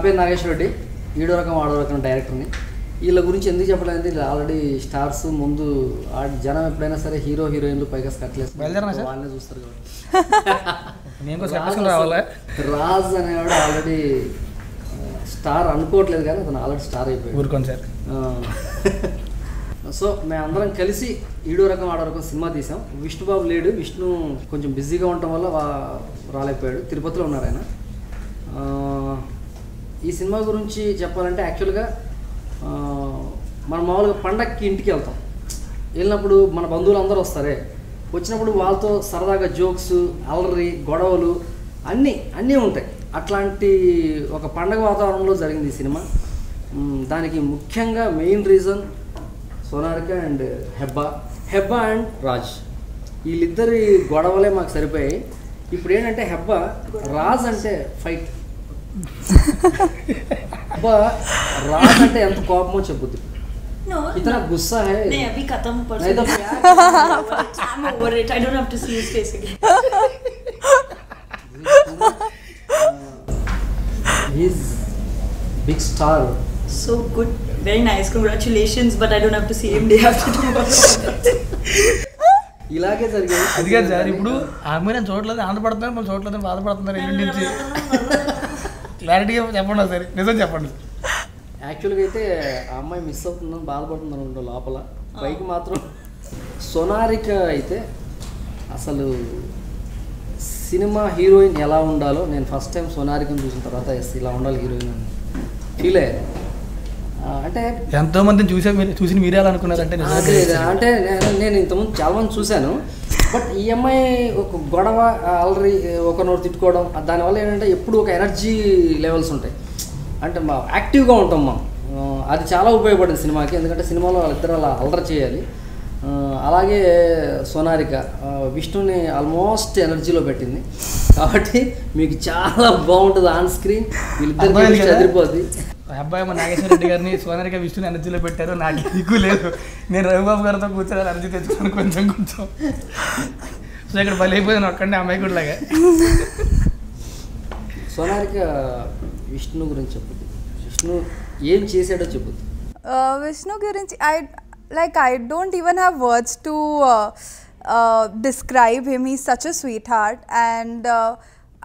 పేరు నాగేశ్వర రెడ్డి, ఈడో రకం ఆడో రకం డైరెక్టర్ని. వీళ్ళ గురించి ఎందుకు చెప్పలేదు, వీళ్ళు ఆల్రెడీ స్టార్స్. ముందు జనం ఎప్పుడైనా సరే హీరో హీరోయిన్లు పైగా స్కట్లేసి వాళ్ళనే చూస్తారు కాబట్టి రాజ్ అనేవాడు ఆల్రెడీ స్టార్ అనుకోవట్లేదు, కానీ అతను ఆల్రెడీ స్టార్ అయిపోయాడు సార్. సో మేమందరం కలిసి ఈడో రకం ఆడో రకం సినిమా తీసాం. విష్ణుబాబు లేడు, విష్ణు కొంచెం బిజీగా ఉండటం వల్ల రాలేకపోయాడు, తిరుపతిలో ఉన్నారు ఆయన. ఈ సినిమా గురించి చెప్పాలంటే యాక్చువల్గా మనం మామూలుగా పండగకి ఇంటికి వెళ్తాం, వెళ్ళినప్పుడు మన బంధువులు అందరూ వస్తారే, వచ్చినప్పుడు వాళ్ళతో సరదాగా జోక్స్, అల్లరి, గొడవలు అన్నీ ఉంటాయి. అట్లాంటి ఒక పండగ వాతావరణంలో జరిగింది ఈ సినిమా. దానికి ముఖ్యంగా main reason Sonarika and Hebah and Raj, వీళ్ళిద్దరి గొడవలే మాకు సరిపోయాయి. ఇప్పుడు ఏంటంటే రాజ్ అంటే ఫైట్, రాజ్ అంటే ఎంత కోపమో చెప్పుద్ది. इतना गुस्सा है नहीं अभी खत्म परसों नहीं तो I'm over it I don't have to see his face again he's big star so good very nice congratulations but I don't have to see him day after tomorrow ఇలాగే జరిగింది. అది కాదు సార్, ఇప్పుడు ఆమె నేను చూడలేదు, ఆనందపడుతున్నారు, మనం చూడలేదు, బాధపడుతున్నారు. ఇంటి నుంచి క్లారిటీగా చెప్పండి సార్, నిజం చెప్పండి. యాక్చువల్గా అయితే ఆ అమ్మాయి మిస్ అవుతుందని బాధపడుతుంది అనుకుంటా లోపల, పైకి మాత్రం. సోనారిక అయితే అసలు సినిమా హీరోయిన్ ఎలా ఉండాలో నేను ఫస్ట్ టైం సోనారికను చూసిన తర్వాత ఇలా ఉండాలి హీరోయిన్ అని ఫీల్ అయ్యాను. అంటే ఎంతో మందిని చూసి మీరే అలా అనుకున్నారంటే అంటే నేను ఇంతకుముందు చాలామంది చూశాను, బట్ ఈ అమ్మాయి ఒక గొడవ, అలరి, ఒకరినొకరు తిట్టుకోవడం, దానివల్ల ఏంటంటే ఎప్పుడు ఒక ఎనర్జీ లెవెల్స్ ఉంటాయి, అంటే యాక్టివ్గా ఉంటాం మనం. అది చాలా ఉపయోగపడింది సినిమాకి, ఎందుకంటే సినిమాలో వాళ్ళిద్దరు అలా అల్లరి చేయాలి. అలాగే సోనారిక విష్ణుని ఆల్మోస్ట్ ఎనర్జీలో పెట్టింది, కాబట్టి మీకు చాలా బాగుంటుంది ఆన్ స్క్రీన్. వీళ్ళిద్దరు ఎదిరిపోద్ది. అబ్బాయి మా నాగేశ్వర రెడ్డి గారిని సోనారిక విష్ణుని ఎనర్జీలో పెట్టారు, నాకు దిక్కు లేదు. నేను రవిబాబు గారితో కూర్చొని ఎనర్జీ తెచ్చుకున్నాను కొంచెం. సో ఇక్కడ బలి అయిపోయాను ఒక్కడే అమ్మాయి కూడా లాగా. సోనారిక విష్ణు గురించి చెప్పుద్ది, విష్ణు ఏం చేశాడో చెప్పుద్ది. విష్ణు గురించి I don't even have words to describe him. He's such a sweetheart and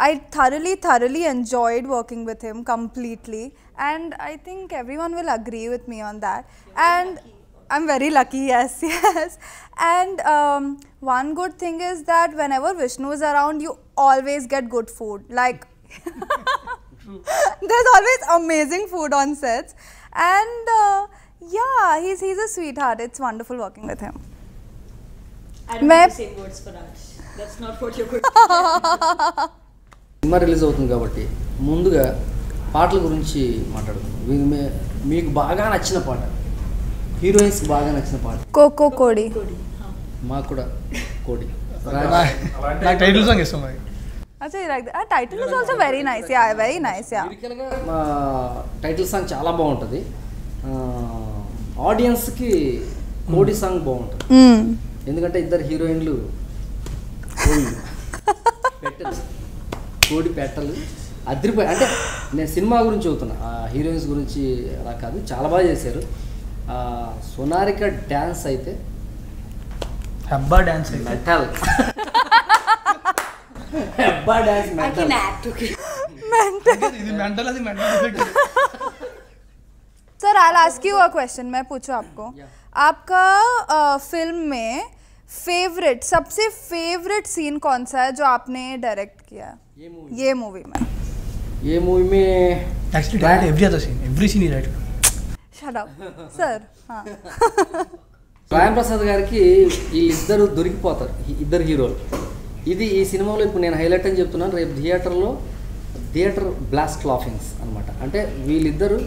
I thoroughly enjoyed working with him completely and I think everyone will agree with me on that. And I'm very lucky, yes. And one good thing is that whenever Vishnu is around, you always get good food. Like there's always amazing food on sets and yeah, he's a sweetheart. It's wonderful working with him. I don't have to say words for Raj. That's not what you're going to cinema release అవుతుంది కాబట్టి ముందుగా పాటల గురించి మాట్లాడుతున్నాం. మీకు బాగా నచ్చిన పాట, హీరోయిన్స్ బాగా నచ్చిన పాట? కోకో కోడి. మాకు కూడా కోడి. టైటిల్ సాంగ్ ఇస్తాం. Actually, like that title is also very nice. Yeah, very nice. Yeah. లిరికల్గా టైటిల్ సాంగ్ చాలా బాగుంటుంది. ఆడియన్స్కి కోడి సాంగ్ బాగుంటుంది, ఎందుకంటే ఇద్దరు హీరోయిన్లు కోడి పెట్టలు అదిరిపోయి. అంటే నేను సినిమా గురించి చెబుతున్నా, హీరోయిన్స్ గురించి అలా కాదు, చాలా బాగా చేశారు. సోనారిక డ్యాన్స్ అయితే Hebah dance metal, Hebah dance metal. ఇది మెంటల్, అది mental. Sir, I'll ask you a question. मैं पूछूं आपको, आपका फिल्म में सबसे फेवरेट सीन कौन सा है जो आपने डायरेक्ट किया ये मूवी में? ये मूवी में actually direct every scene is right. Shut up, sir. हाँ. రాయం ప్రసాద్ గారికి వీళ్ళిద్దరు దొరికిపోతారు, ఇద్దరు హీరోలు. ఇది ఈ సినిమాలో ఇప్పుడు నేను హైలైట్ అని చెప్తున్నాను. రేపు థియేటర్ బ్లాస్ట్ లాఫింగ్స్ అనమాట. అంటే వీళ్ళిద్దరు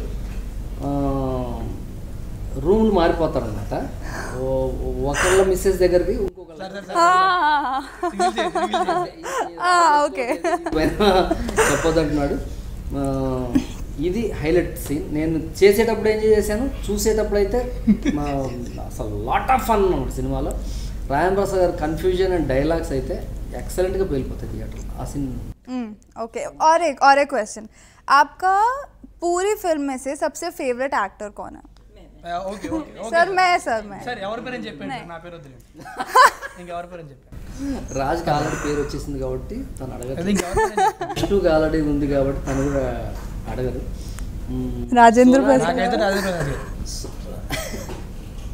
రూమ్లు మారిపోతారు అనమాట. ఒకళ్ళ మిస్సెస్ దగ్గరికి చెప్పొద్దంటున్నాడు. ఇది హైలైట్ సీన్. నేను చేసేటప్పుడు ఏం చేశాను, చూసేటప్పుడు అయితే అసలు లాట్ ఆఫ్ ఫన్ అన్నమాట సినిమాలో. రాయం ప్రసాద్ గారు కన్ఫ్యూజన్ అండ్ డైలాగ్స్ అయితే ఎక్సలెంట్గా పేలిపోతాయి థియేటర్ ఆ సీన్. ओके, और एक क्वेश्चन, आपका पूरी फिल्म में से सबसे फेवरेट एक्टर कौन है? ఓకే ఓకే सर मैं సార్ ఎవరి పేరని చెప్పండి, నా పేరు వద్దు, ఇంకెవరి పేరని చెప్పండి. రాజుకి ఆల్రెడీ పేరు వచ్చేసింది కాబట్టి తను అది అడగదు. ఇంకెవరి పేరని చెప్పండి. విష్ణుకి ఆల్రెడీ ఉంది కాబట్టి తను కూడా అడగదు. राजेंद्र प्रसाद. నాకైతే రాజేంద్ర ప్రసాద్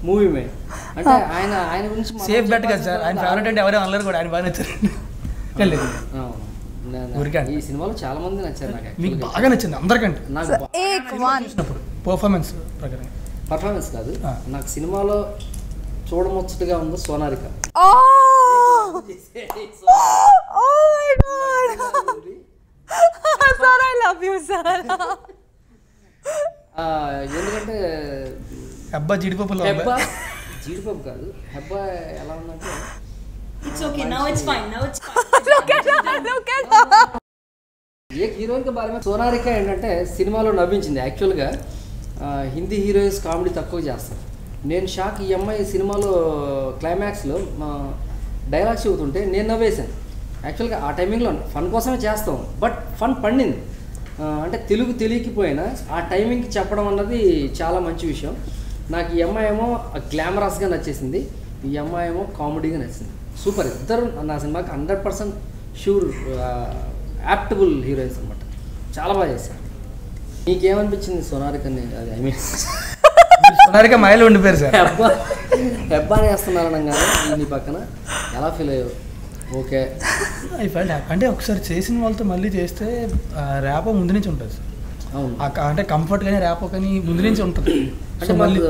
మూవీ మే అంటే ఆయన గురించి సేఫ్ బెట్ కదా సార్, ఆయన ఫేవరెట్ అంటే ఎవరే అనలేరు కూడా, ఆయన బాగా నచ్చారు. వెళ్ళలేదు ఊరికే ఈ సినిమాలో చాలా మంది నచ్చారు నాకు. మీకు బాగా నచ్చింది అందరికంటే నాకు एक वन. చూసినప్పుడు పర్ఫార్మెన్స్ ప్రకారం పర్ఫార్మెన్స్ కాదు, నాకు సినిమాలో చూడముచ్చటగా ఉంది Sonarika. Oh! Oh my God! Sir, I love you, sir. ఎందుకంటే అబ్బా జీడిపప్పులో హెబ్బా జీడిపప్పు కాదు, హెబ్బా ఎలా ఉందంటే It's okay, now it's fine, now it's fine. Look at her, look at her. ఏ హీరోయిన్కి బాగా సోనారిక ఏంటంటే సినిమాలో నవ్వించింది. యాక్చువల్గా హిందీ హీరోయిన్స్ కామెడీ తక్కువ చేస్తారు. నేను షాక్, ఈ అమ్మాయి సినిమాలో క్లైమాక్స్లో డైలాగ్స్ చెబుతుంటే నేను నవ్వేశాను. యాక్చువల్గా ఆ టైమింగ్లో ఫన్ కోసమే చేస్తాం, బట్ ఫన్ పండింది. అంటే తెలుగు తెలియకపోయినా ఆ టైమింగ్కి చెప్పడం అన్నది చాలా మంచి విషయం. నాకు ఈ అమ్మాయి ఏమో గ్లామరస్గా నచ్చేసింది, ఈ అమ్మాయి ఏమో కామెడీగా నచ్చింది. సూపర్, ఇద్దరు నా సినిమాకి 100% షూర్ యాప్టబుల్ హీరోయిన్స్ అనమాట. చాలా బాగా చేశారు. నీకేమనిపించింది సోనారికని? అది ఐ మీన్ సోనారిక మైలు ఉండిపోయారు సార్. హెబ్బాని వేస్తున్నారు అనగానే నీ పక్కన ఎలా ఫీల్ అయ్యావు? Okay I felt happy. అంటే ఒకసారి చేసిన వాళ్ళతో మళ్ళీ చేస్తే ర్యాపో ముందు నుంచి ఉంటుంది సార్. అవును, అంటే కంఫర్ట్ కానీ ర్యాపో కానీ ముందు నుంచి ఉంటుంది. అంటే మళ్ళీ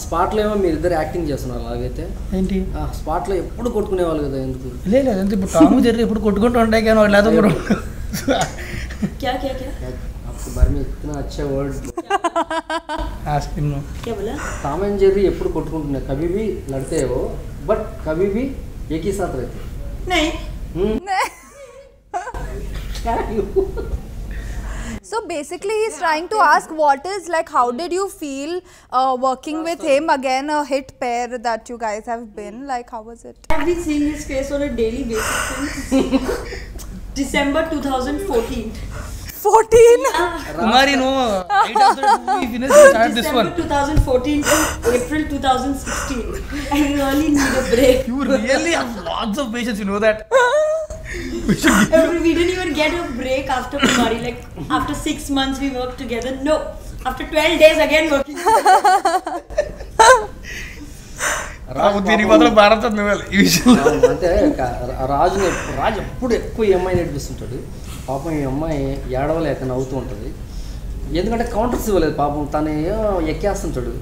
స్పాట్లో ఏమో మీరు ఇద్దరు యాక్టింగ్ చేస్తున్నారు. అలాగైతే ఏంటి స్పాట్లో ఎప్పుడు కొట్టుకునేవాళ్ళు కదా, ఎందుకు? లేదు అంటే ఇప్పుడు టాము జెర్రీ ఎప్పుడు కొట్టుకుంటూ ఉంటాయి కానీ వాళ్ళు లేదో కూడా क्या क्या क्या आपके बारे में इतना अच्छा वर्ड. क्या बोला? टॉम एंड जेरी ఎప్పుడు కొట్టుకుంటున్నారు, कभी भी लड़ते हो बट कभी भी एक ही साथ रहते. नहीं. So basically he's trying to ask what is like, how did you feel working with him, again a hit pair that you guys have been, like how was it? I've been seeing his face on a daily basis since December 2014. 14? Kumari no right after movie finish start this one. December 2014 to April 2016. I really need a break. You really have lots of patience, you know that. We didn't even get a break after Kumari. Like after 6 months we worked together. No, after 12 days again working రాము తిరిగి మాత్రం భారత్ నువ్వాలి ఈ విషయంలో. అంటే రాజు ఎప్పుడు ఎక్కువ ఈ అమ్మాయిని నడిపిస్తుంటాడు. పాపం ఈ అమ్మాయి ఏడవలేక నవ్వుతూ ఉంటుంది. ఎందుకంటే కౌంటర్స్ ఇవ్వలేదు పాపం, తను ఎక్కేస్తుంటాడు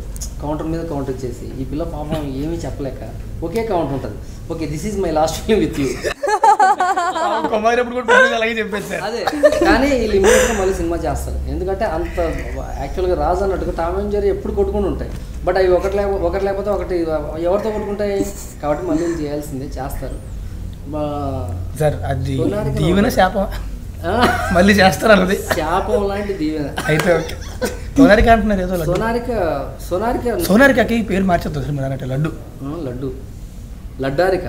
కౌంటర్ మీద కౌంటర్ చేసి. ఈ పిల్ల పాపం ఏమీ చెప్పలేక ఒకే కౌంటర్ ఉంటుంది. Okay, this is my last film with you. కుమారి ఎప్పుడు కూడా అలాగే చెప్పేది సార్. అదే, కానీ వీళ్ళు ఇమీడియట్గా మళ్ళీ సినిమా చేస్తారు. ఎందుకంటే అంత యాక్చువల్గా రాజు అన్నట్టుగా టామ్ అండ్ జెర్రీ ఎప్పుడు కొట్టుకుని ఉంటాయి, బట్ అవి ఒకటి లేకపోతే ఒకటి ఎవరితో కొట్టుకుంటాయి కాబట్టి మళ్ళీ చేయాల్సిందే, చేస్తారు. సార్ అది దీవెన శాపం మళ్ళీ చేస్తారు అన్నది శాపం లాంటి దీవెన. అయితే ఓకే, సోనారిక అంటున్నారు ఏదో సోనారికకి పేరు మార్చేద్దాం సార్ మీరు అన్నట్టు. లడ్డారిక.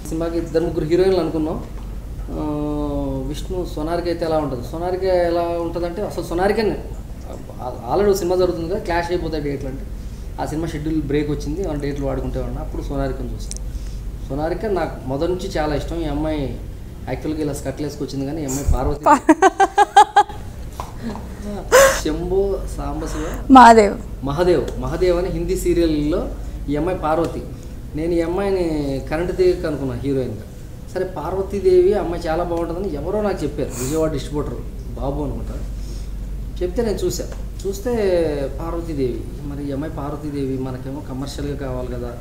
సినిమాకి 2-3 హీరోయిన్లు అనుకున్నాం. విష్ణు సోనారిక అయితే ఎలా ఉంటుంది? సోనారిక ఎలా ఉంటుందంటే అసలు సోనారిక ఆల్రెడీ సినిమా జరుగుతుంది కదా, క్లాష్ అయిపోతాయి డేట్లు. అంటే ఆ సినిమా షెడ్యూల్ బ్రేక్ వచ్చింది, ఆ డేట్లు వాడుకుంటే ఉన్నా అప్పుడు సోనారికను చూస్తాను. సోనారిక నాకు మొదటి నుంచి చాలా ఇష్టం. ఈ అమ్మాయి యాక్చువల్గా ఇలా స్కట్లు వేసుకొచ్చింది, కానీ ఈ అమ్మాయి పార్వతి శంభో సాంబశివ మహాదేవ్ అని హిందీ సీరియల్లో ఈ అమ్మాయి పార్వతి. నేను ఈ అమ్మాయిని కరెంట్ తీగ అనుకున్నాను హీరోయిన్గా. సరే పార్వతీదేవి అమ్మాయి చాలా బాగుంటుందని ఎవరో నాకు చెప్పారు, విజయవాడ డిస్ట్రిబ్యూటర్ బాబు అనుకుంటా చెప్తే నేను చూస్తే పార్వతీదేవి. మరి ఈ అమ్మాయి పార్వతీదేవి మనకేమో కమర్షియల్గా కావాలి కదా,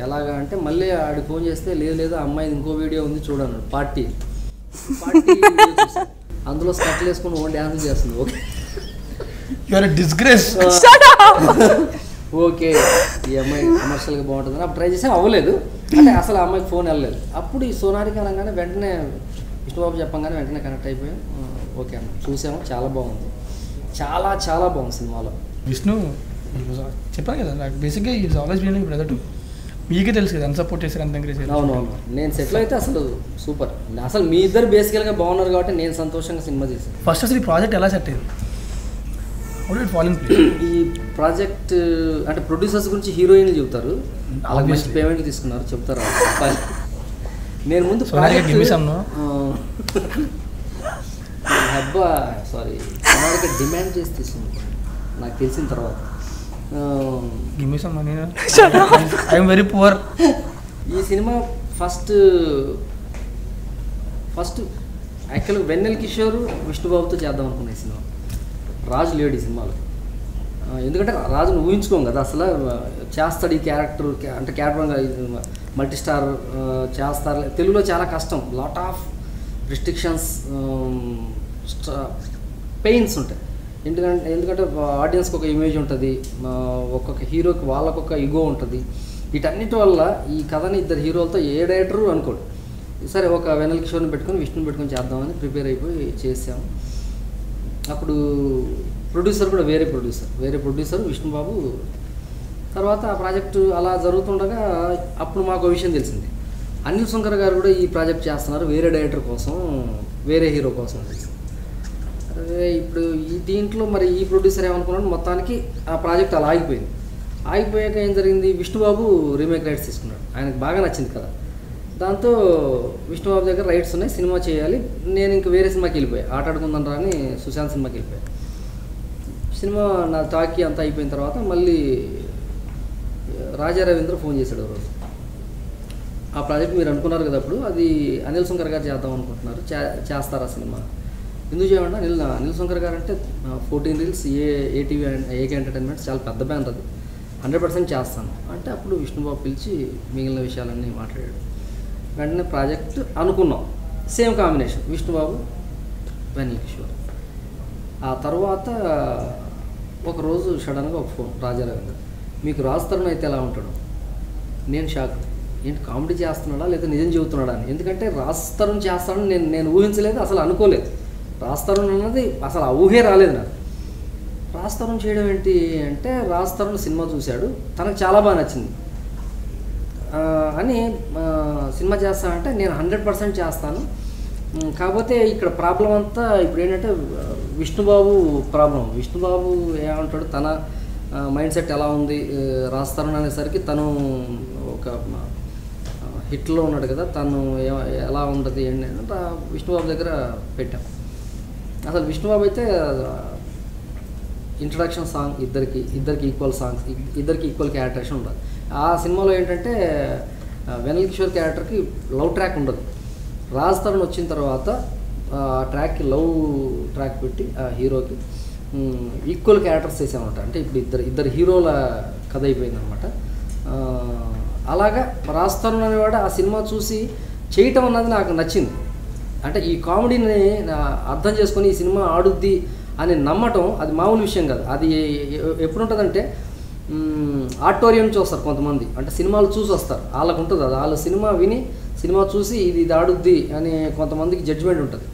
ఎలాగా అంటే మళ్ళీ ఆడికి ఫోన్ చేస్తే లేదు అమ్మాయి ఇంకో వీడియో ఉంది చూడను, పార్టీ అందులో స్కట్లు వేసుకుని ఓన్ డ్యాన్స్ చేస్తుంది. Okay disgrace. ఓకే ఈ అమ్మాయి కమర్షియల్గా బాగుంటుందని అప్పుడు ట్రై చేసాం, అవ్వలేదు. అంటే అసలు ఆ అమ్మాయికి ఫోన్ వెళ్ళలేదు. అప్పుడు ఈ సోనారిక అనగానే వెంటనే విష్ణుబాబు చెప్పంగానే వెంటనే కనెక్ట్ అయిపోయాం. ఓకే అన్న చూసాము, చాలా బాగుంది, చాలా బాగుంది సినిమాలో. విష్ణు చెప్పాను కదా నాకు బేసిక్గా is always been brother to. మీకే తెలుసు కదా ఎంత సపోర్ట్ చేశారు, ఎంత ఎంకరేజ్ చేశారు. అవునవును, నేను సెటిల్ అయితే అసలు సూపర్. అసలు మీ ఇద్దరు బేసికల్గా బాగున్నారు కాబట్టి నేను సంతోషంగా సినిమా చేశాను. ఫస్ట్ అసలు ఈ ప్రాజెక్ట్ ఎలా సెట్ అయింది? How did it fall in place? ఈ ప్రాజెక్ట్ అంటే ప్రొడ్యూసర్స్ గురించి హీరోయిన్లు చెబుతారు, వాళ్ళకి మంచి Obviously. పేమెంట్ తీసుకున్నారు చెప్తారు. నేను ముందు Sonarika, give me some, no? అబ్బా సారీ సోనాలిక డిమాండ్ చేసి తీసుకుంది నాకు తెలిసిన తర్వాత. Give me some money. I am very poor. ఈ సినిమా ఫస్ట్ యాక్చువల్గా వెన్నెల కిషోర్ విష్ణుబాబుతో చేద్దాం అనుకున్న ఈ సినిమా. రాజు లేడు ఈ సినిమాలో. ఎందుకంటే రాజును ఊహించుకోం కదా అసలు చేస్తాడు ఈ క్యారెక్టర్, అంటే క్యారెక్టర్ మల్టీ స్టార్ చేస్తారు. తెలుగులో చాలా కష్టం, లాట్ ఆఫ్ రిస్ట్రిక్షన్స్, పెయిన్స్ ఉంటాయి. ఎందుకంటే ఆడియన్స్కి ఒక ఇమేజ్ ఉంటుంది, ఒక్కొక్క హీరోకి వాళ్ళకొక ఇగో ఉంటుంది. వీటన్నిటి వల్ల ఈ కథని ఇద్దరు హీరోలతో ఏ డైరెక్టరు అనుకోడు. సరే ఒక వెన్నెల కిషోర్ని పెట్టుకొని విష్ణుని పెట్టుకొని చేద్దామని ప్రిపేర్ అయిపోయి చేసాము. అప్పుడు ప్రొడ్యూసర్ కూడా వేరే ప్రొడ్యూసర్ విష్ణుబాబు. తర్వాత ఆ ప్రాజెక్టు అలా జరుగుతుండగా అప్పుడు మాకు విషయం తెలిసింది, అనిల్ శంకర్ గారు కూడా ఈ ప్రాజెక్ట్ చేస్తున్నారు వేరే డైరెక్టర్ కోసం, వేరే హీరో కోసం. అదే ఇప్పుడు ఈ దీంట్లో మరి ఈ ప్రొడ్యూసర్ ఏమనుకున్నాడు, మొత్తానికి ఆ ప్రాజెక్ట్ అలా ఆగిపోయింది. ఆగిపోయాక ఏం జరిగింది, విష్ణుబాబు రీమేక్ రైట్స్ తీసుకున్నాడు. ఆయనకు బాగా నచ్చింది కదా. దాంతో విష్ణుబాబు దగ్గర రైట్స్ ఉన్నాయి, సినిమా చేయాలి. నేను ఇంక వేరే సినిమాకి వెళ్ళిపోయా, ఆట ఆడుకుందాం రా అని సుశాంత్ సినిమాకి వెళ్ళిపోయా. సినిమా నా టాకీ అంతా అయిపోయిన తర్వాత మళ్ళీ రాజా రవీంద్ర ఫోన్ చేశాడు రోజు, ఆ ప్రాజెక్ట్ మీరు అనుకున్నారు కదా అప్పుడు, అది అనిల్ శంకర్ గారు చేద్దాం అనుకుంటున్నారు, చేస్తారా సినిమా? ఎందుకు చేయమంటే అనిల్ శంకర్ గారు అంటే 14 రీల్స్, ఏటీవీ ఏకే ఎంటర్టైన్మెంట్స్ చాలా పెద్ద బ్యానర్, అది 100% చేస్తాను అంటే. అప్పుడు విష్ణుబాబు పిలిచి మిగిలిన విషయాలన్నీ మాట్లాడాడు. వెంటనే ప్రాజెక్ట్ అనుకున్నాం, సేమ్ కాంబినేషన్ విష్ణుబాబు వెన్నెల కిషోర్. ఆ తర్వాత ఒకరోజు సడన్గా ఒక ఫోన్, రాజా రవీంద్ర మీకు రాజ్ తరుణ్ అయితే ఎలా ఉంటాడు? నేను షాక్, ఏంటి కామెడీ చేస్తున్నాడా లేదా నిజం చెబుతున్నాడా అని. ఎందుకంటే రాజ్ తరుణ్ చేస్తాడని నేను ఊహించలేదు, అసలు అనుకోలేదు. రాజ్ తరుణ్ అన్నది అసలు ఆ ఊహే రాలేదు నాకు. రాజ్ తరుణ్ చేయడం ఏంటి అంటే, రాజ్ తరుణ్ సినిమా చూశాడు, తనకు చాలా బాగా నచ్చింది అని సినిమా చేస్తానంటే నేను 100% చేస్తాను. కాకపోతే ఇక్కడ ప్రాబ్లం అంతా ఇప్పుడు ఏంటంటే విష్ణుబాబు ప్రాబ్లం. విష్ణుబాబు ఏమంటాడు, తన మైండ్ సెట్ ఎలా ఉంది, రాజ్ తరుణ్ అనేసరికి తను ఒక హిట్లో ఉన్నాడు కదా, తను ఎలా ఉంటుంది ఏంటంటే విష్ణుబాబు దగ్గర పెట్టాం. అసలు విష్ణుబాబు అయితే ఇంట్రడక్షన్ సాంగ్ ఇద్దరికి ఈక్వల్ సాంగ్స్, ఇద్దరికి ఈక్వల్ క్యారెక్టరేషన్ ఉండాలి. ఆ సినిమాలో ఏంటంటే వెన్నెల కిషోర్ క్యారెక్టర్కి లవ్ ట్రాక్ ఉండదు. రాజ్ తరుణ్ వచ్చిన తర్వాత ఆ ట్రాక్కి లవ్ ట్రాక్ పెట్టి ఆ హీరోకి ఈక్వల్ క్యారెక్టర్స్ చేసామన్నమాట. అంటే ఇప్పుడు ఇద్దరు హీరోల కథ అయిపోయిందనమాట. అలాగా రాజ్ తరుణ్ అనేవాడు ఆ సినిమా చూసి చేయటం అన్నది నాకు నచ్చింది. అంటే ఈ కామెడీని అర్థం చేసుకొని ఈ సినిమా ఆడుద్ది అని నమ్మటం అది మామూలు విషయం కాదు. అది ఎప్పుడు ఉంటుందంటే ఆడిటోరియం చూస్తారు కొంతమంది, అంటే సినిమాలు చూసి వస్తారు, వాళ్ళకు ఉంటుంది అది. వాళ్ళు సినిమా విని సినిమా చూసి ఇది ఆడుద్ది అని కొంతమందికి జడ్జిమెంట్ ఉంటుంది.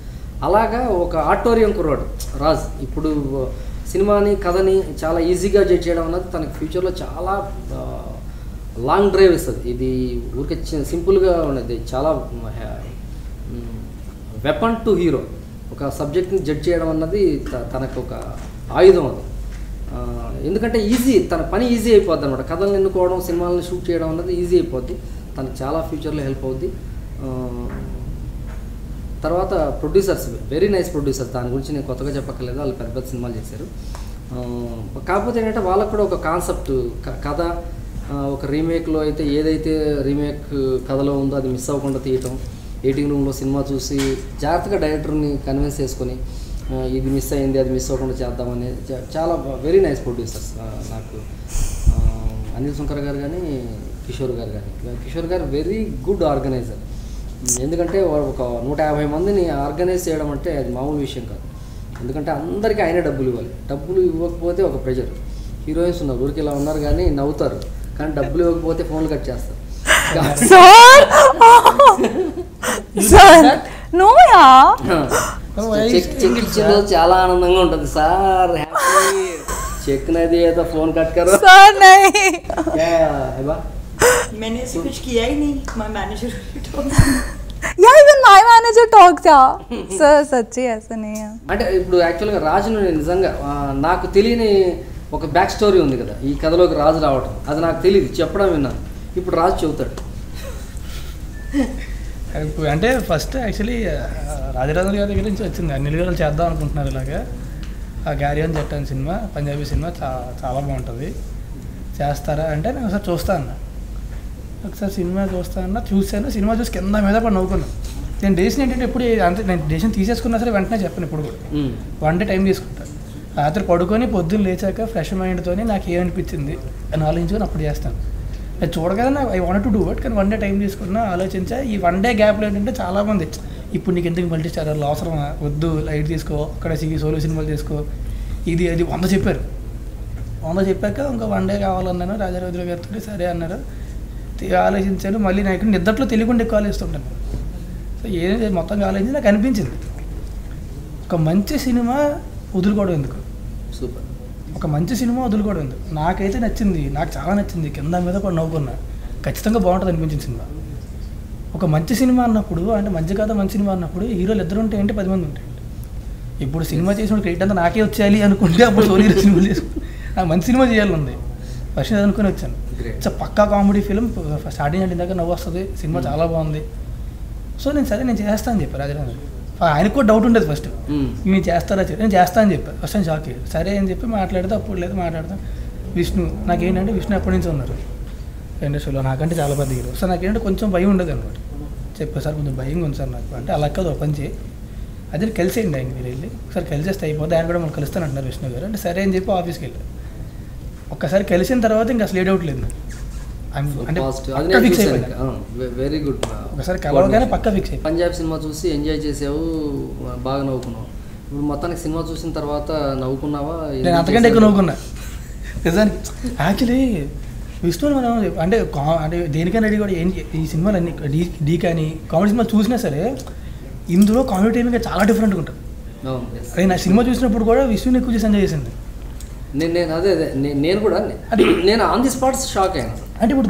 అలాగా ఒక ఆడిటోరియం కుర్రాడు రాజ్ ఇప్పుడు సినిమాని కథని చాలా ఈజీగా జడ్జ్ చేయడం అన్నది తనకి ఫ్యూచర్లో చాలా లాంగ్ డ్రైవ్ ఇస్తుంది. ఇది ఊరికే సింపుల్గా ఉన్నది, చాలా వెపన్ టు హీరో. ఒక సబ్జెక్ట్ని జడ్జ్ చేయడం అన్నది తనకు ఒక ఆయుధం అది. ఎందుకంటే ఈజీ, తన పని ఈజీ అయిపోద్ది అనమాట. కథలను ఎన్నుకోవడం, సినిమాలను షూట్ చేయడం అన్నది ఈజీ అయిపోద్ది, తనకు చాలా ఫ్యూచర్లో హెల్ప్ అవుద్ది. తర్వాత ప్రొడ్యూసర్స్ వెరీ నైస్ ప్రొడ్యూసర్స్, దాని గురించి నేను కొత్తగా చెప్పక్కర్లేదు, వాళ్ళు పెద్ద పెద్ద సినిమాలు చేశారు. కాకపోతే ఏంటంటే వాళ్ళకు కూడా ఒక కాన్సెప్ట్ కథ, ఒక రీమేక్లో అయితే ఏదైతే రీమేక్ కథలో ఉందో అది మిస్ అవ్వకుండా తీయటం, ఎడిటింగ్ రూమ్లో సినిమా చూసి జాగ్రత్తగా డైరెక్టర్ని కన్విన్స్ చేసుకొని ఇది మిస్ అయింది అది మిస్ అవ్వకుండా చేద్దామని చాలా వెరీ నైస్ ప్రొడ్యూసర్స్ నాకు. అనిల్ శంకర్ గారు కానీ కిషోర్ గారు కానీ. కిషోర్ గారు వెరీ గుడ్ ఆర్గనైజర్. ఎందుకంటే ఒక 150 మందిని ఆర్గనైజ్ చేయడం అంటే అది మామూలు విషయం కాదు. ఎందుకంటే అందరికీ ఆయనే డబ్బులు ఇవ్వాలి. డబ్బులు ఇవ్వకపోతే ఒక ప్రెషర్. హీరోయిన్స్ ఉన్నారు, ఊరికి ఇలా ఉన్నారు కానీ నవ్వుతారు, కానీ డబ్బులు ఇవ్వకపోతే ఫోన్లు కట్ చేస్తారు. చెక్ ఇచ్చిన రోజు చాలా ఆనందంగా ఉంటుంది సార్, హ్యాపీ. చెక్ నది ఏదో ఫోన్ కట్ కरो सर नहीं मैंने ऐसे कुछ किया ही नहीं, my manager told me. Yeah, even my manager talk tha. Sir, सच्ची ऐसा नहीं है. అంటే ఇప్పుడు యాక్చువల్గా రాజును నేను నిజంగా నాకు తెలియని ఒక బ్యాక్ స్టోరీ ఉంది కదా ఈ కథలోకి రాజు రావటం, అది నాకు తెలియదు, చెప్పడం విన్నాను. ఇప్పుడు రాజు చెబుతాడు. అంటే ఫస్ట్ యాక్చువల్లీ రాజరాజు గారి దగ్గర నుంచి వచ్చింది. అనిల్ గారు చేద్దాం అనుకుంటున్నారు ఇలాగా. ఆ గ్యారియన్ జట్ అనే సినిమా, పంజాబీ సినిమా చాలా బాగుంటుంది, చేస్తారా అంటే నేను ఒకసారి చూస్తా అన్నా. ఒకసారి సినిమా చూస్తా అన్నా, చూశాను. సినిమా చూసి కింద మీద పడి నవ్వుకున్నాను. నేను డెసిషన్ ఏంటంటే ఎప్పుడు అంతే, నేను డెసిషన్ తీసేసుకున్నా సరే వెంటనే చెప్పాను. ఇప్పుడు కూడా 1 డే టైం తీసుకుంటాను. రాత్రి పడుకొని పొద్దున్న లేచాక ఫ్రెష్ మైండ్తో నాకు ఏమనిపించింది అని ఆలోచించుకొని అప్పుడు చేస్తాను. అది చూడగానే నాకు I want to do it, కానీ 1 డే టైం తీసుకున్నా ఆలోచించా. ఈ 1 డే గ్యాప్లో ఏంటంటే చాలామంది ఇప్పుడు నీకు ఎందుకు మల్టీ స్టారర్లు అవసరమా, వద్దు లైట్ తీసుకో, అక్కడ సోలో సినిమాలు తీసుకో, ఇది 100 చెప్పారు. 100 చెప్పాక ఇంకా 1 డే కావాలన్నాను రాజారాజు గారితో. సరే అన్నారు. ఆలోచించాను. మళ్ళీ నాకు నిద్రలో తెలియకుండా ఎక్కువ ఆలోచిస్తుంటాను. సో ఏదైతే మొత్తంగా ఆలోచించి నాకు అనిపించింది ఒక మంచి సినిమా వదులుకోవడం ఎందుకు, సూపర్, ఒక మంచి సినిమా వదులుకోవడం ఎందుకు. నాకైతే నచ్చింది, నాకు చాలా నచ్చింది, కింద మీద కూడా నవ్వుకున్నా. ఖచ్చితంగా బాగుంటుంది అనిపించింది సినిమా. ఒక మంచి సినిమా అన్నప్పుడు, అంటే మంచి కథ మంచి సినిమా అన్నప్పుడు హీరోలు 2 ఉంటే ఏంటి 10 మంది ఉంటాయండి. ఇప్పుడు సినిమా చేసిన క్రెడిట్ అంతా నాకే వచ్చేయాలి అనుకుంటే అప్పుడు సోనీ సినిమా చేసుకుంటే నాకు మంచి సినిమా చేయాలనుంది. ఫస్ట్ అనుకుని వచ్చాను. It's pakka comedy film, starting అంటే దాకా నవ్వు వస్తుంది, సినిమా చాలా బాగుంది. సో నేను సరే నేను చేస్తాను అని చెప్పాను రాజరాజు. ఆయనకు కూడా డౌట్ ఉండేది ఫస్ట్, నేను చేస్తారా నేను చేస్తా అని చెప్పాను. ఫస్ట్ నేను షాక్ అయ్యాడు. సరే అని చెప్పి మాట్లాడితే అప్పుడు లేదు మాట్లాడతాను. విష్ణు నాకేంటంటే విష్ణు ఎప్పటి నుంచి ఉన్నారు ఇండస్ట్రీలో, నాకంటే చాలా పెద్ద హీరో. సో నాకేంటంటే కొంచెం భయం ఉండదు అనమాట. చెప్పారు సార్ కొంచెం భయంగా ఉంది సార్ నాకు అంటే. అలా కాదు ఓపెన్ చేయి, అదే కలిసేయండి ఆయన, మీరు వెళ్ళి ఒకసారి కలిసేస్తే అయిపోద్ది, ఆయన కూడా మనం కలుస్తాను అంటున్నారు విష్ణు గారు. అంటే సరే అని చెప్పి ఆఫీస్కి వెళ్ళి ఒక్కసారి కలిసిన తర్వాత ఇంకా అసలు ఏ డౌట్ లేదు. అంటే ఫిక్స్ అయిపోయింది. Very good. ఒకసారి కలవగానే పక్కా ఫిక్స్ అయిపోయింది. పంజాబ్ సినిమా చూసి ఎంజాయ్ చేసావు, బాగా నవ్వుకున్నావు. ఇప్పుడు మొత్తానికి సినిమా చూసిన తర్వాత నవ్వుకున్నావా? నేను అంతకంటే ఎక్కువ నవ్వుకున్నా నిజానికి. యాక్చువల్లీ విష్ణుని మనం అంటే దేనికైనా రెడీ కూడా ఈ సినిమాలు అన్ని డీ కానీ కామెడీ సినిమా చూసినా సరే ఇందులో కామెడీ టైమింగ్ చాలా డిఫరెంట్గా ఉంటుంది. నేను ఆ సినిమా చూసినప్పుడు కూడా విష్ణుని ఎక్కువ చేసి ఎంజాయ్ చేసింది. నేను కూడా నేను ఆన్ ది స్పాట్ షాక్ అయ్యాను. అంటే ఇప్పుడు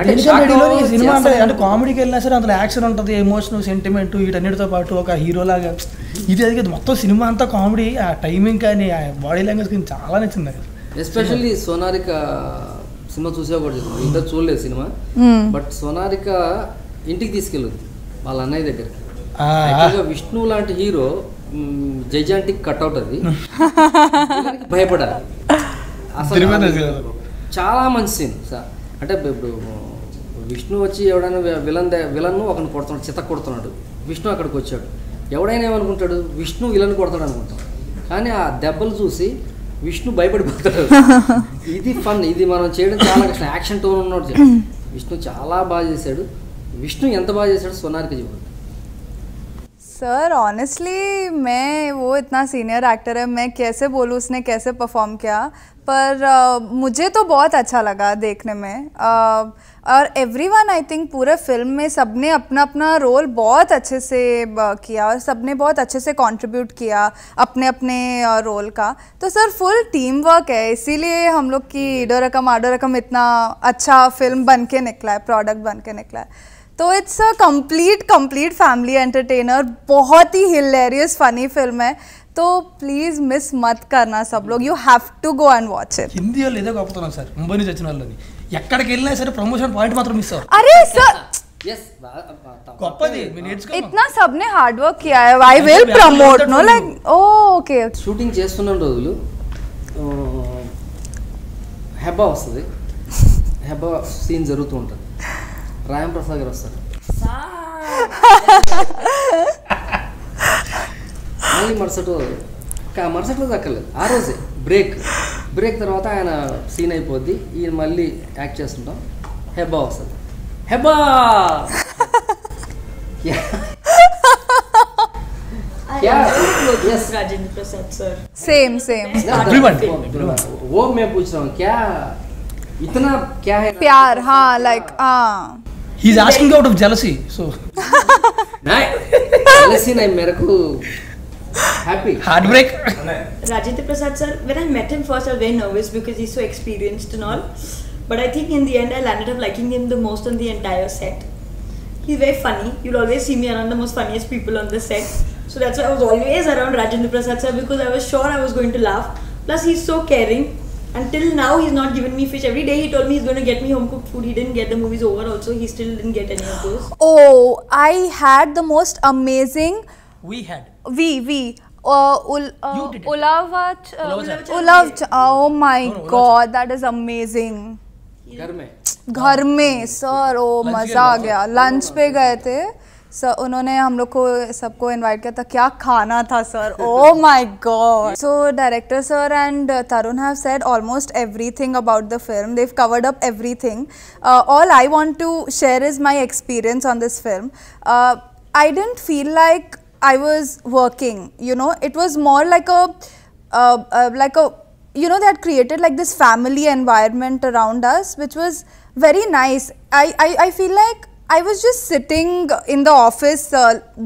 సినిమా అంటే కామెడీకి వెళ్ళినా సరే అందులో యాక్షన్ ఉంటుంది, ఎమోషన్, సెంటిమెంట్, వీటన్నిటితో పాటు ఒక హీరోలాగా ఇది అది మొత్తం సినిమా అంతా కామెడీ. ఆ టైమింగ్ కానీ ఆ బాడీ లాంగ్వేజ్ కానీ చాలా నచ్చింది నాకు. ఎస్పెషల్లీ సోనారిక సినిమా చూసా కూడా ఇంకా చూడలేదు సినిమా, బట్ సోనారిక ఇంటికి తీసుకెళ్ళదు వాళ్ళ అన్నయ్య దగ్గరికి. విష్ణు లాంటి హీరో జైజాంటిక్ కట్అవుట్, అది భయపడాలి అసలు. చాలా మంచి సీన్ సార్. అంటే ఇప్పుడు విష్ణు వచ్చి ఎవడైనా విలన్ ఒకరిని కొడుతున్నాడు, చిత్త కొడుతున్నాడు. విష్ణు అక్కడికి వచ్చాడు, ఎవడైనా ఏమనుకుంటాడు విష్ణు విలన్ కొడతాడు అనుకుంటాం. కానీ ఆ దెబ్బలు చూసి విష్ణు భయపడిపోతాడు. ఇది ఫన్, ఇది మనం చేయడం చాలా కష్టం. యాక్షన్ టోన్ ఉన్నాడు విష్ణు, చాలా బాగా చేశాడు. విష్ణु ఎంత బాగా చేశాడు సోనారిక జీవన్. सर ऑनेस्टली मैं वो इतना सीनियर एक्टर है, मैं कैसे बोलूँ उसने कैसे परफॉर्म किया, पर मुझे तो बहुत अच्छा लगा देखने में. और एवरीवन आई थिंक पूरे फिल्म में सबने अपना अपना रोल बहुत अच्छे से किया और सबने बहुत अच्छे से कंट्रीब्यूट किया अपने अपने रोल का. तो सर फुल टीम वर्क है, इसीलिए हम लोग की ईडो रकम आडो रकम इतना अच्छा फिल्म बन के निकला है, प्रोडक्ट बन के निकला है. तो it's a complete family entertainer, बहुत ही हिलेरियस फनी फिल्म है. तो प्लीज मिस मत करना सब लोग, you have to go and watch it. Hindi వాళ్ళు ఇదే గొప్పతనం సార్, ముంబై నుంచి వచ్చిన వాళ్ళని ఎక్కడికి వెళ్ళినా సరే ప్రమోషన్ పాయింట్ మాత్రం మిస్ అవ్వరు. अरे सर yes గొప్పది మీరు నేర్చుకోండి. इतना सबने हार्ड वर्क किया है, I will promote know like okay. Shooting చేస్తున్న రోజులు హెబ్బా వస్తుంది, హెబ్బా సీన్ జరుగుతూ ఉంటుంది. రాయం ప్రసాద్ గారు వస్తారు, మళ్ళీ మరుసటి రోజు దక్కలేదు, ఆ రోజే బ్రేక్ తర్వాత ఆయన సీన్ అయిపోద్ది, ఈయన మళ్ళీ యాక్ట్ చేస్తుంటాం. హెబ్బా వస్తుంది, హెబ్బా राजेंद्र प्रसाद सर सेम वो मैं पूछ रहा हूँ क्या इतना क्या है प्यार. हाँ लाइक हाँ he is asking out of jealousy, so jealousy नहीं, मेरे को happy heartbreak. Rajendra Prasad sir, when I met him first I was very nervous because he's so experienced and all, but I think in the end I landed up liking him the most on the entire set. He's very funny. You'll always see me around the most funniest people on the set. So that's why I was always around Rajendra Prasad sir, because I was sure I was going to laugh. Plus he's so caring. Until now he's not given me fish. Every day he told me he's going to get me home cooked food. He didn't get the movies over also. He still didn't get any of those. Oh, I had the most amazing. We had. We. You did it. Ulavach. Ulavach. Ulavach. Oh my No, Ulavach. God, that is amazing. घर में घर में sir ओ Lunch मज़ा आ गया. Lunch पे गए थे sir, उन्होंने हम लोग को सबको इनवाइट किया था. क्या खाना था sir. Oh my God. So director sir and Tarun have said almost everything about the film. They've covered up everything. All I want to share is my experience on this film. I didn't feel like I was working, you know. It was more like a you know, they had created like this family environment around us, which was very nice. I feel like I was just sitting in the office,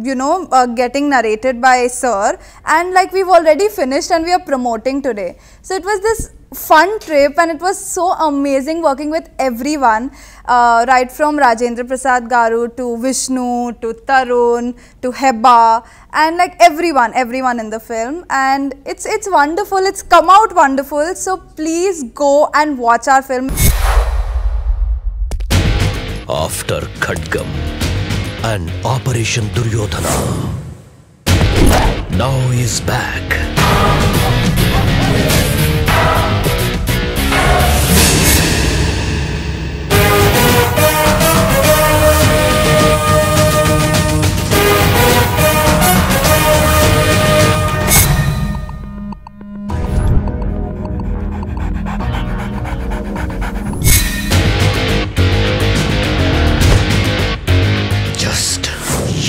you know, getting narrated by sir, and like we've already finished and we are promoting today. So it was this fun trip, and it was so amazing working with everyone, right from Rajendra Prasad Garu to Vishnu to Tarun to Heba, and like everyone in the film. And it's wonderful. It's come out wonderful. So please go and watch our film. After Khadgam and Operation Duryodhana, now he's back.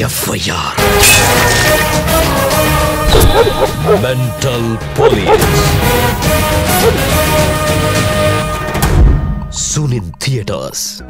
FIR. Mental Police. Soon in theaters.